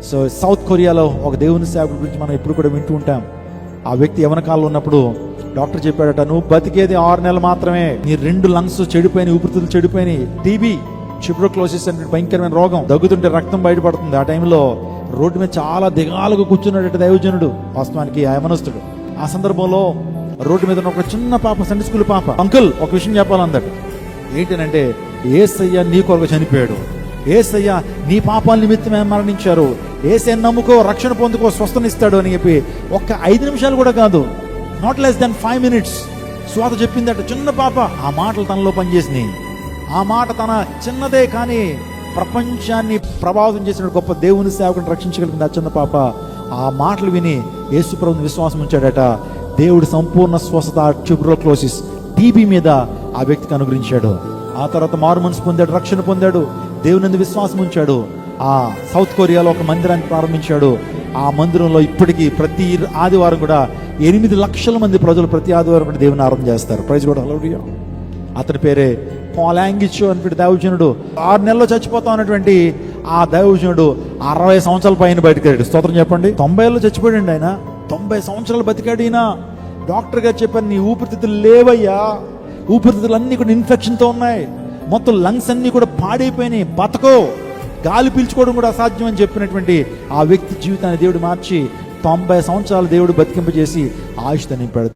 So south కొరియాలో ఒక దేవుని సేవకుడి గురించి మనం ఎప్పుడు కూడా వింటూ ఉంటాం. ఆ వ్యక్తి యవ్వన కాలంలో ఉన్నప్పుడు డాక్టర్ చెప్పాడట, నువ్వు బతికేది 6 నెలలు మాత్రమే, నీ 2 లంగ్స్ చెడిపోయినాయి, ఊపిరితిత్తులు చెడిపోయినాయి, టీబీ, ట్యూబర్క్లోసిస్ అనే భయంకరమైన రోగం, దగ్గుతుంటే రక్తం బయటపడుతుంది. ఆ టైంలో రోడ్డు మీద చాలా దిగాలుగా కూర్చున్నాడట దైవజనుడు, వాస్తవానికి ఆ యమనస్తుడు. ఆ సందర్భంలో రోడ్డు మీద ఉన్న ఒక చిన్న పాప, సండే స్కూల్ పాప, అంకుల్ ఒక విషయం చెప్పాలందట. ఏంటనంటే, యేసయ్య నీ కొరకు చనిపోయాడు, యేసయ్య నీ పాపాల నిమిత్తమే మరణించారు, యేసయ్యను నమ్ముకో, రక్షణ పొందుకో, స్వస్థనిస్తాడు అని చెప్పి ఒక్క 5 నిమిషాలు కూడా కాదు, నాట్ లెస్ దెన్ 5 minutes స్వాత చెప్పిందట చిన్న పాప. ఆ మాటలు తనలో పనిచేసినాయి. ఆ మాట తన చిన్నదే కానీ ప్రపంచాన్ని ప్రభావితం చేసిన గొప్ప దేవుని సేవకుని రక్షించగలిగింది ఆ చిన్న పాప. ఆ మాటలు విని యేసు ప్రభువుని విశ్వాసం ఉంచాడట. దేవుడు సంపూర్ణ స్వస్థత, ట్యూబర్క్లోసిస్, టీబీ మీద ఆ వ్యక్తికి అనుగ్రహించాడు. ఆ తర్వాత మారు మనసు పొందాడు, రక్షణ పొందాడు, దేవుని విశ్వాసం ఉంచాడు. ఆ సౌత్ కొరియాలో ఒక మందిరాన్ని ప్రారంభించాడు. ఆ మందిరంలో ఇప్పటికీ ప్రతి ఆదివారం కూడా 8 లక్షల మంది ప్రజలు ప్రతి ఆదివారం కూడా దేవుని ఆరాధన చేస్తారు. ప్రైజ్ కూడా హల్లెలూయా. అతని పేరే పాల్ యాంగిచో అని దైవజనుడు. 6 నెలల్లో చచ్చిపోతాం అన్నటువంటి ఆ దైవజనుడు 60 సంవత్సరాల పైన బయటకు. స్తోత్రం చెప్పండి. 90 ఏళ్ళు చచ్చిపోయాడు ఆయన. 90 సంవత్సరాలు బతికాడు ఈయన. డాక్టర్ గారు చెప్పారు, నీ ఊపిరితిత్తులు లేవయ్యా, ఊపిరితిత్తులు అన్ని కూడా ఇన్ఫెక్షన్తో ఉన్నాయి, మొత్తం లంగ్స్ అన్ని కూడా పాడైపోయినాయి, బతకో, గాలి పీల్చుకోవడం కూడా అసాధ్యం అని చెప్పినటువంటి ఆ వ్యక్తి జీవితాన్ని దేవుడు మార్చి 90 సంవత్సరాలు దేవుడు బతికింపజేసి ఆయుష్తో నింపాడు.